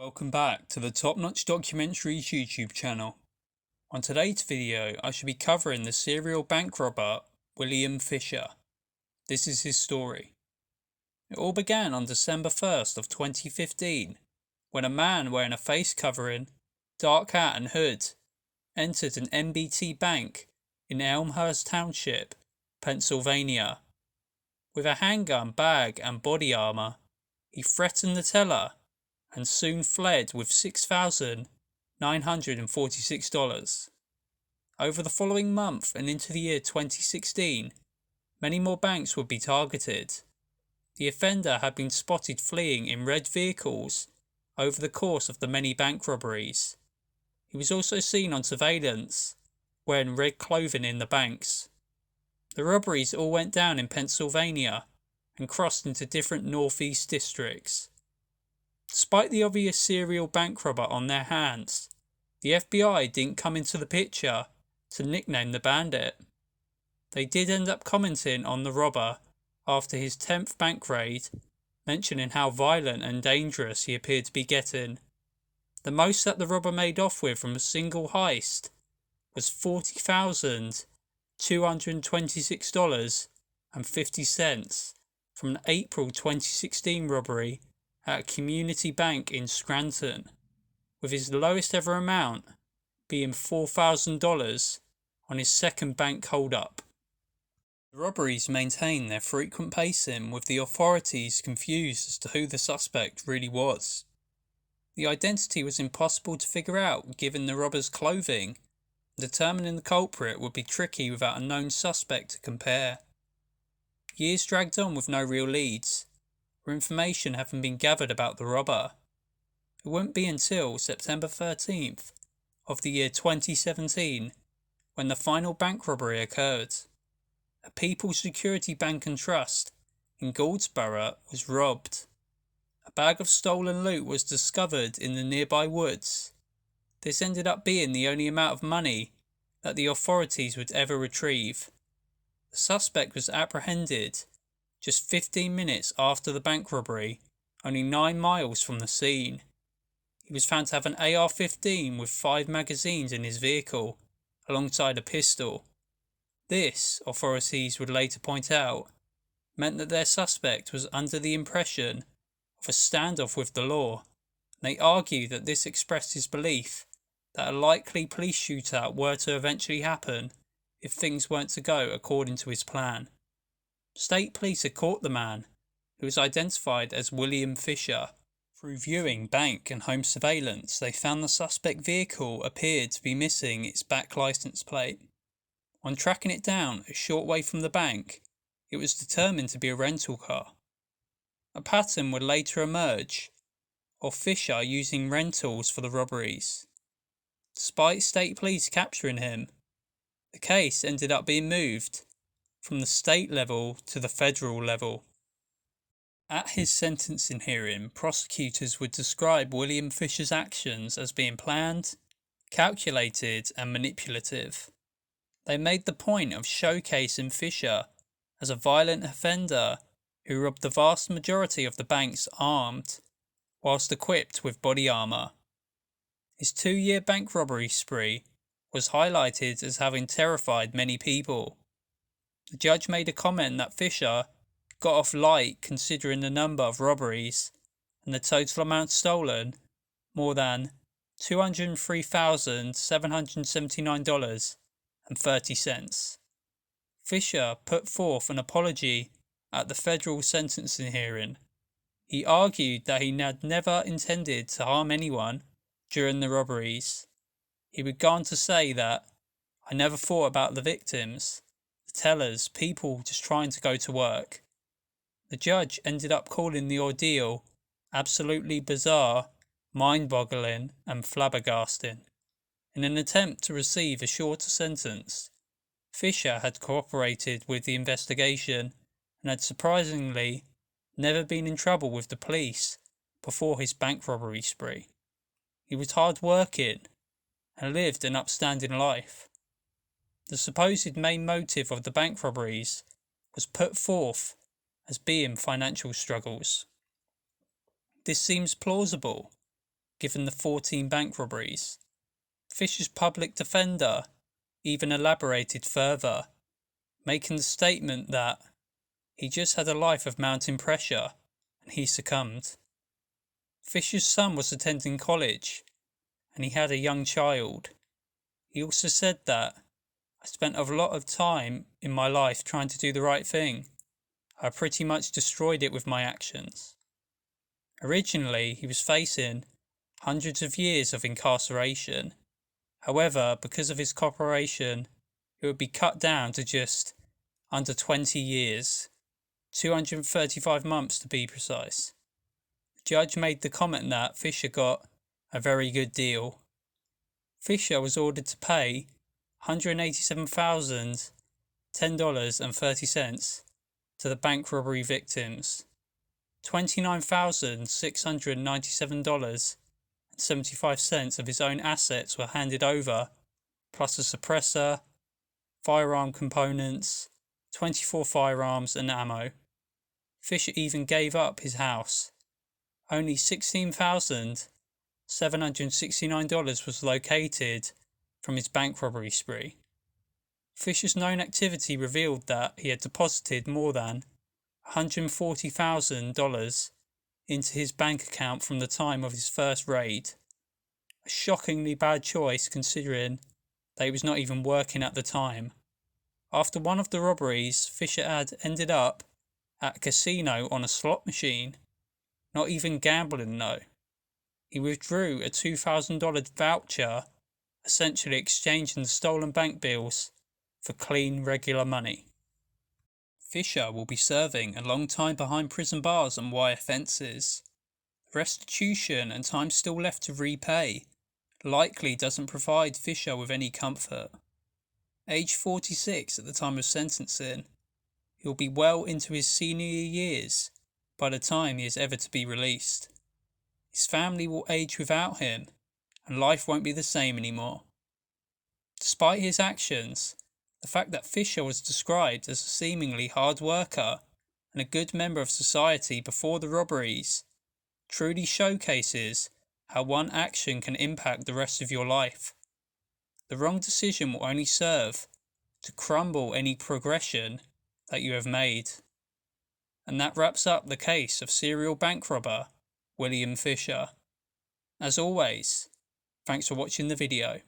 Welcome back to the Top Notch Documentaries YouTube channel. On today's video, I shall be covering the serial bank robber William Fischer. This is his story. It all began on December 1st of 2015, when a man wearing a face covering, dark hat and hood entered an NBT bank in Elmhurst Township, Pennsylvania. With a handgun, bag and body armor, he threatened the teller and soon fled with $6,946. Over the following month and into the year 2016, many more banks would be targeted. The offender had been spotted fleeing in red vehicles over the course of the many bank robberies. He was also seen on surveillance, wearing red clothing in the banks. The robberies all went down in Pennsylvania and crossed into different northeast districts. Despite the obvious serial bank robber on their hands, the FBI didn't come into the picture to nickname the bandit. They did end up commenting on the robber after his 10th bank raid, mentioning how violent and dangerous he appeared to be getting. The most that the robber made off with from a single heist was $40,226.50 from an April 2016 robbery at a community bank in Scranton, with his lowest ever amount being $4,000 on his second bank hold-up. The robberies maintained their frequent pacing, with the authorities confused as to who the suspect really was. The identity was impossible to figure out given the robber's clothing, and determining the culprit would be tricky without a known suspect to compare. Years dragged on with no real leads, or information having been gathered about the robber. It wouldn't be until September 13th of the year 2017 when the final bank robbery occurred. A People's Security Bank and Trust in Goldsboro was robbed. A bag of stolen loot was discovered in the nearby woods. This ended up being the only amount of money that the authorities would ever retrieve. The suspect was apprehended just 15 minutes after the bank robbery, only 9 miles from the scene. He was found to have an AR-15 with 5 magazines in his vehicle, alongside a pistol. This, authorities would later point out, meant that their suspect was under the impression of a standoff with the law, and they argue that this expressed his belief that a likely police shootout were to eventually happen if things weren't to go according to his plan. State police had caught the man, who was identified as William Fischer. Through viewing bank and home surveillance, they found the suspect vehicle appeared to be missing its back license plate. On tracking it down a short way from the bank, it was determined to be a rental car. A pattern would later emerge of Fischer using rentals for the robberies. Despite state police capturing him, the case ended up being moved from the state level to the federal level. At his sentencing hearing, prosecutors would describe William Fischer's actions as being planned, calculated and manipulative. They made the point of showcasing Fischer as a violent offender who robbed the vast majority of the banks armed, whilst equipped with body armour. His 2-year bank robbery spree was highlighted as having terrified many people. The judge made a comment that Fischer got off light considering the number of robberies and the total amount stolen, more than $203,779.30. Fischer put forth an apology at the federal sentencing hearing. He argued that he had never intended to harm anyone during the robberies. He would go on to say that, "I never thought about the victims, the tellers, people just trying to go to work." The judge ended up calling the ordeal absolutely bizarre, mind-boggling and flabbergasting. In an attempt to receive a shorter sentence, Fischer had cooperated with the investigation and had surprisingly never been in trouble with the police before his bank robbery spree. He was hard-working and lived an upstanding life. The supposed main motive of the bank robberies was put forth as being financial struggles. This seems plausible, given the 14 bank robberies. Fischer's public defender even elaborated further, making the statement that he just had a life of mounting pressure and he succumbed. Fischer's son was attending college and he had a young child. He also said that I spent a lot of time in my life trying to do the right thing. I pretty much destroyed it with my actions. Originally, he was facing hundreds of years of incarceration. However, because of his cooperation, it would be cut down to just under 20 years, 235 months to be precise. The judge made the comment that Fischer got a very good deal. Fischer was ordered to pay $187,010.30 to the bank robbery victims. $29,697.75 of his own assets were handed over, plus a suppressor, firearm components, 24 firearms and ammo. Fischer even gave up his house. Only $16,769 was located from his bank robbery spree. Fischer's known activity revealed that he had deposited more than $140,000 into his bank account from the time of his first raid. A shockingly bad choice considering that he was not even working at the time. After one of the robberies, Fischer had ended up at a casino on a slot machine. Not even gambling though. He withdrew a $2,000 voucher, essentially exchanging the stolen bank bills for clean, regular money. Fischer will be serving a long time behind prison bars on why offences. Restitution and time still left to repay likely doesn't provide Fischer with any comfort. Age 46 at the time of sentencing, he will be well into his senior years by the time he is ever to be released. His family will age without him, and life won't be the same anymore. Despite his actions, the fact that Fischer was described as a seemingly hard worker and a good member of society before the robberies truly showcases how one action can impact the rest of your life. The wrong decision will only serve to crumble any progression that you have made. And that wraps up the case of serial bank robber William Fischer. As always, thanks for watching the video.